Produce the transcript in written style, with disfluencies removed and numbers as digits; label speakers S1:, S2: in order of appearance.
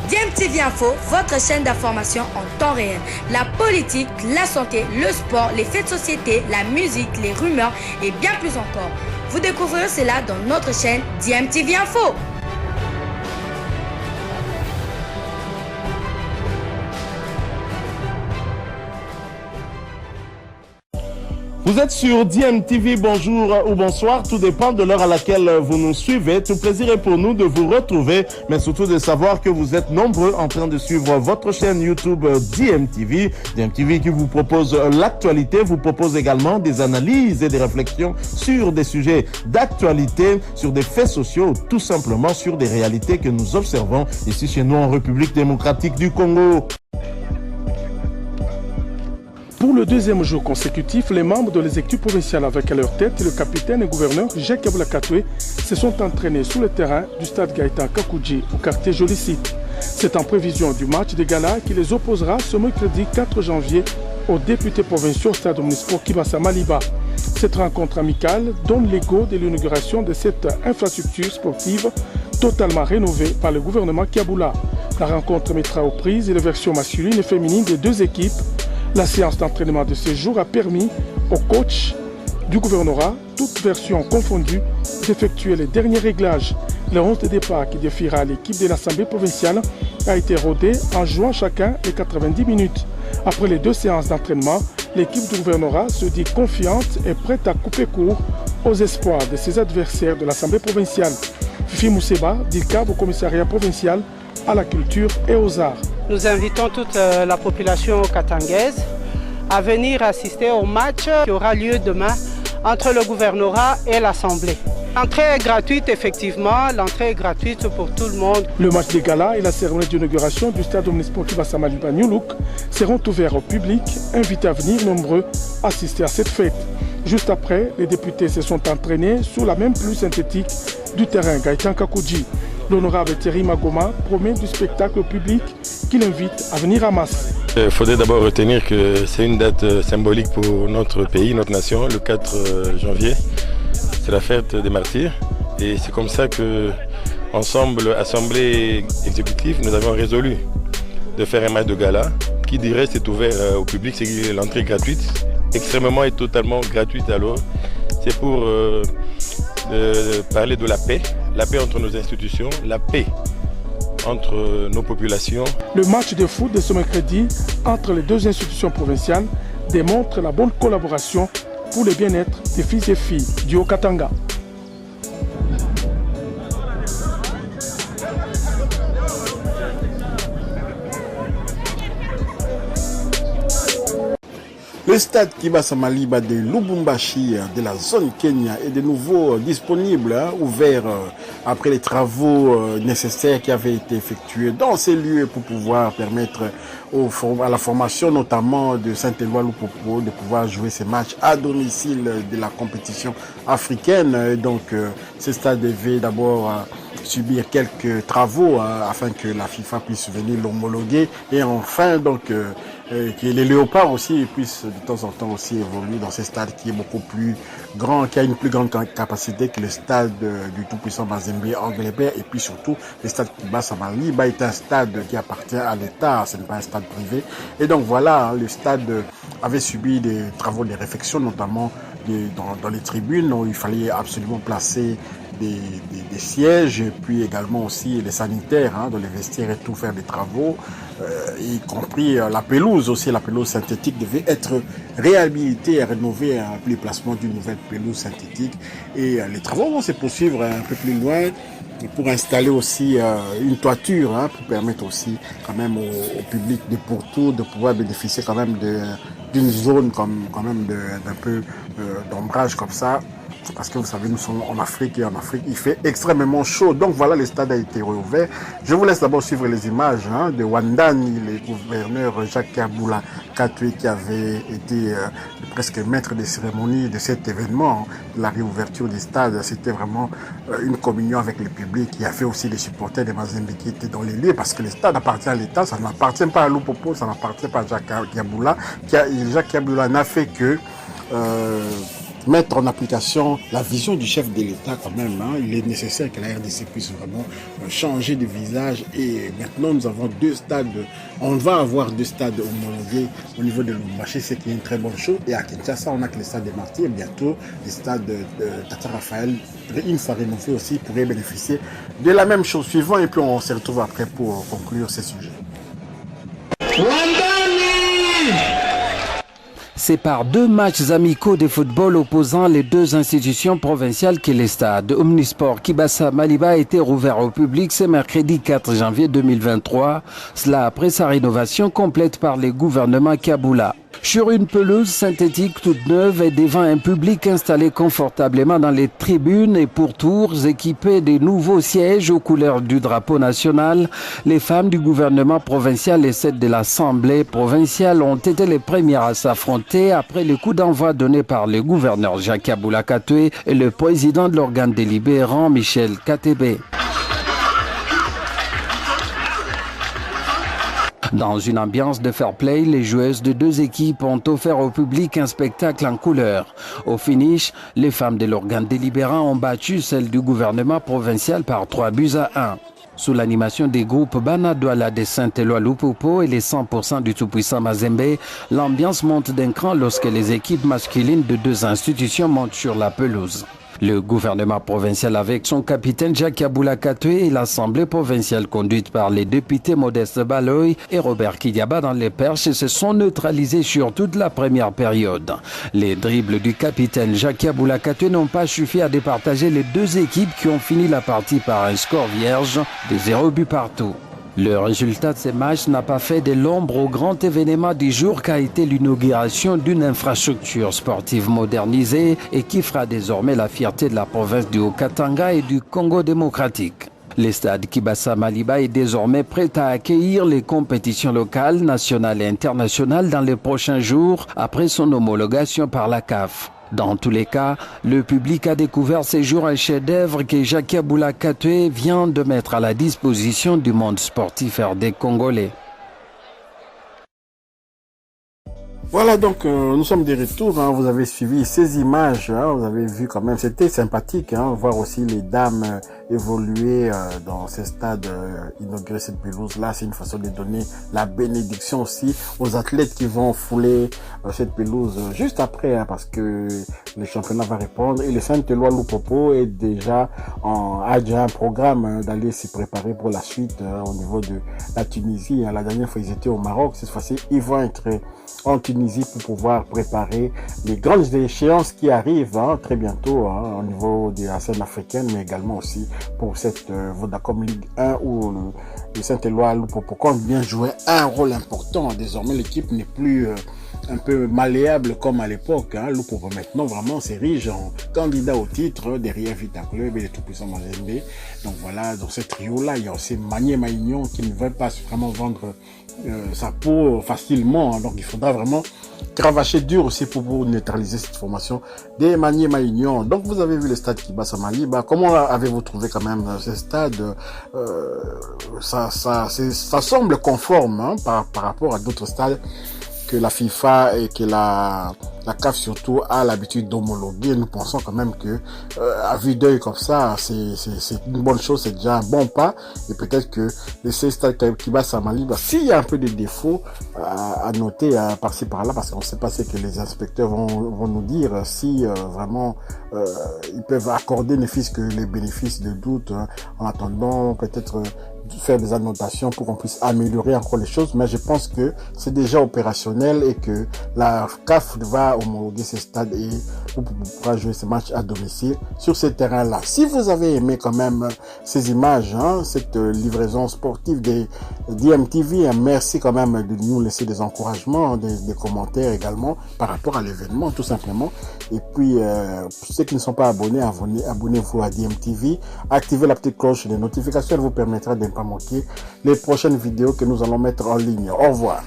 S1: DMTV Info, votre chaîne d'information en temps réel. La politique, la santé, le sport, les faits de société, la musique, les rumeurs et bien plus encore. Vous découvrirez cela dans notre chaîne DMTV Info.
S2: Vous êtes sur DMTV, bonjour ou bonsoir, tout dépend de l'heure à laquelle vous nous suivez. Tout plaisir est pour nous de vous retrouver, mais surtout de savoir que vous êtes nombreux en train de suivre votre chaîne YouTube DMTV. DMTV qui vous propose l'actualité, vous propose également des analyses et des réflexions sur des sujets d'actualité, sur des faits sociaux, tout simplement sur des réalités que nous observons ici chez nous en République démocratique du Congo.
S3: Pour le deuxième jour consécutif, les membres de l'exécutif provincial avec à leur tête le capitaine et gouverneur Jacques Kabula Katoué se sont entraînés sur le terrain du stade Gaëtan Kakouji au quartier Jolicite. C'est en prévision du match des galas qui les opposera ce mercredi 4 janvier aux députés provinciaux au stade municipal Kibasa Maliba. Cette rencontre amicale donne l'écho de l'inauguration de cette infrastructure sportive totalement rénovée par le gouvernement Kabula. La rencontre mettra aux prises les versions masculines et féminines des deux équipes. La séance d'entraînement de ce jour a permis au coach du gouvernorat, toutes versions confondues, d'effectuer les derniers réglages. Le 11 de départ qui défiera l'équipe de l'Assemblée provinciale a été rodé en jouant chacun les 90 minutes. Après les deux séances d'entraînement, l'équipe du gouvernorat se dit confiante et prête à couper court aux espoirs de ses adversaires de l'Assemblée provinciale. Fifi Mousseba, DICAB au commissariat provincial à la culture et aux arts.
S4: Nous invitons toute la population katangaise à venir assister au match qui aura lieu demain entre le gouvernorat et l'Assemblée. L'entrée est gratuite, effectivement, l'entrée est gratuite pour tout le monde.
S3: Le match des galas et la cérémonie d'inauguration du stade municipal Kibasa Maliba New Look seront ouverts au public, invités à venir nombreux assister à cette fête. Juste après, les députés se sont entraînés sous la même pelouse synthétique du terrain Gaëtan Kakouji. L'honorable Thierry Magoma promet du spectacle au public qui l'invite à venir en masse.
S5: Il faudrait d'abord retenir que c'est une date symbolique pour notre pays, notre nation, le 4 janvier. C'est la fête des martyrs et c'est comme ça que, ensemble, Assemblée exécutive, nous avons résolu de faire un match de gala qui dirait c'est ouvert au public, c'est l'entrée gratuite, extrêmement et totalement gratuite alors. C'est pour parler de la paix entre nos institutions, la paix entre nos populations.
S3: Le match de foot de ce mercredi entre les deux institutions provinciales démontre la bonne collaboration pour le bien-être des fils et filles du Haut-Katanga.
S2: Le stade Kibasa Maliba de Lubumbashi de la zone Kenya est de nouveau disponible, ouvert après les travaux nécessaires qui avaient été effectués dans ces lieux pour pouvoir permettre à la formation notamment de Saint-Éloi Lupopo de pouvoir jouer ces matchs à domicile de la compétition africaine. Donc ce stade devait d'abord subir quelques travaux afin que la FIFA puisse venir l'homologuer et enfin donc que les léopards aussi puissent de temps en temps aussi évoluer dans ce stade qui est beaucoup plus grand, qui a une plus grande capacité que le stade du tout-puissant Mazembe Anglebert et puis surtout le stade Kibasa Maliba est un stade qui appartient à l'État, ce n'est pas un stade privé et donc voilà, le stade avait subi des travaux de réfection notamment dans les tribunes où il fallait absolument placer des sièges et puis également aussi les sanitaires dans les vestiaires et tout, faire des travaux, y compris la pelouse aussi. La pelouse synthétique devait être réhabilitée et rénovée après le placement d'une nouvelle pelouse synthétique et les travaux vont se poursuivre un peu plus loin pour installer aussi une toiture pour permettre aussi quand même au public de Porto de pouvoir bénéficier quand même d'une zone quand même d'un peu d'ombrage comme ça. Parce que vous savez, nous sommes en Afrique et en Afrique, il fait extrêmement chaud. Donc voilà, le stade a été rouvert. Je vous laisse d'abord suivre les images de Wandani, le gouverneur Jacques Kabula Katoué qui avait été presque maître des cérémonies de cet événement, la réouverture du stade. C'était vraiment une communion avec le public. Il y avait aussi des supporters de Mazembe qui étaient dans les lieux parce que le stade appartient à l'État, ça n'appartient pas à Lupopo, ça n'appartient pas à Jacques Kabula. Jacques Kabula n'a fait que mettre en application la vision du chef de l'État quand même. Il est nécessaire que la RDC puisse vraiment changer de visage. Et maintenant, nous avons 2 stades. On va avoir 2 stades homologués au niveau de Lubumbashi, ce qui est une très bonne chose. Et à Kinshasa, on a que le stade des Martyrs. Bientôt, le stade de Tata Raphaël, une fois rénové aussi, pourrait bénéficier de la même chose. Suivant, et puis on se retrouve après pour conclure ce sujet.
S6: C'est par 2 matchs amicaux de football opposant les 2 institutions provinciales que les stades Omnisport Kibasa Maliba a été rouvert au public ce mercredi 4 janvier 2023, cela après sa rénovation complète par les gouvernements Kaboula. Sur une pelouse synthétique toute neuve et devant un public installé confortablement dans les tribunes et pourtours équipés des nouveaux sièges aux couleurs du drapeau national, les femmes du gouvernement provincial et celles de l'Assemblée provinciale ont été les premières à s'affronter après le coup d'envoi donné par le gouverneur Jacques Aboula Katoué et le président de l'organe délibérant Michel Katebe. Dans une ambiance de fair play, les joueuses de 2 équipes ont offert au public un spectacle en couleur. Au finish, les femmes de l'organe délibérant ont battu celles du gouvernement provincial par 3-1. Sous l'animation des groupes Bana Douala de Saint-Éloi Lupopo et les 100% du tout-puissant Mazembe, l'ambiance monte d'un cran lorsque les équipes masculines de 2 institutions montent sur la pelouse. Le gouvernement provincial avec son capitaine Jacques Aboula Katoué et l'Assemblée provinciale conduite par les députés Modeste Baloy et Robert Kidiaba dans les perches se sont neutralisés sur toute la première période. Les dribbles du capitaine Jacques Aboula Katoué n'ont pas suffi à départager les 2 équipes qui ont fini la partie par un score vierge de 0 but partout. Le résultat de ces matchs n'a pas fait de l'ombre au grand événement du jour qu'a été l'inauguration d'une infrastructure sportive modernisée et qui fera désormais la fierté de la province du Haut-Katanga et du Congo démocratique. Le stade Kibasa Maliba est désormais prêt à accueillir les compétitions locales, nationales et internationales dans les prochains jours après son homologation par la CAF. Dans tous les cas, le public a découvert ces jours un chef-d'œuvre que Jacques Aboula Katoué vient de mettre à la disposition du monde sportif RD congolais.
S2: Voilà, donc nous sommes de retour. Vous avez suivi ces images. Vous avez vu quand même, c'était sympathique. Voir aussi les dames évoluer dans ces stades, inaugurer cette pelouse-là. C'est une façon de donner la bénédiction aussi aux athlètes qui vont fouler cette pelouse juste après, parce que le championnat va répondre. Et le Saint-Éloi Lupopo est déjà a déjà un programme d'aller s'y préparer pour la suite au niveau de la Tunisie. La dernière fois, ils étaient au Maroc. Cette fois-ci, ils vont être en Tunisie pour pouvoir préparer les grandes échéances qui arrivent très bientôt au niveau de la scène africaine, mais également aussi pour cette Vodacom Ligue 1 où le Saint-Éloi Lupopo compte bien jouer un rôle important. Désormais, l'équipe n'est plus un peu malléable comme à l'époque. Lupopo maintenant vraiment s'érige en candidat au titre derrière Vita Club et les tout-puissants Mazembe. Donc voilà, dans ce trio-là, il y a aussi Magné Maïgnon qui ne veut pas vraiment vendre sa peau facilement. Donc il faudra vraiment cravacher dur aussi pour neutraliser cette formation des Magné Maïgnon. Donc vous avez vu le stade Kibasa Maliba. Comment avez-vous trouvé quand même ce stade? Ça semble conforme par rapport à d'autres stades que la FIFA et que la CAF surtout a l'habitude d'homologuer. Nous pensons quand même que à vue d'œil comme ça, c'est une bonne chose, c'est déjà un bon pas. Et peut-être que le stade Kibasa Maliba, s'il y a un peu de défauts à noter par-ci par-là, parce qu'on ne sait pas ce que les inspecteurs vont nous dire, si vraiment ils peuvent accorder ne fût-ce que les bénéfices de doute en attendant peut-être faire des annotations pour qu'on puisse améliorer encore les choses, mais je pense que c'est déjà opérationnel et que la CAF va homologuer ces stades et on pourra jouer ces matchs à domicile sur ces terrains-là. Si vous avez aimé quand même ces images, cette livraison sportive des DMTV, merci quand même de nous laisser des encouragements, des commentaires également par rapport à l'événement tout simplement. Et puis ceux qui ne sont pas abonnés, abonnez-vous à DMTV, activez la petite cloche de notification, elle vous permettra de ne pas manquer les prochaines vidéos que nous allons mettre en ligne. Au revoir.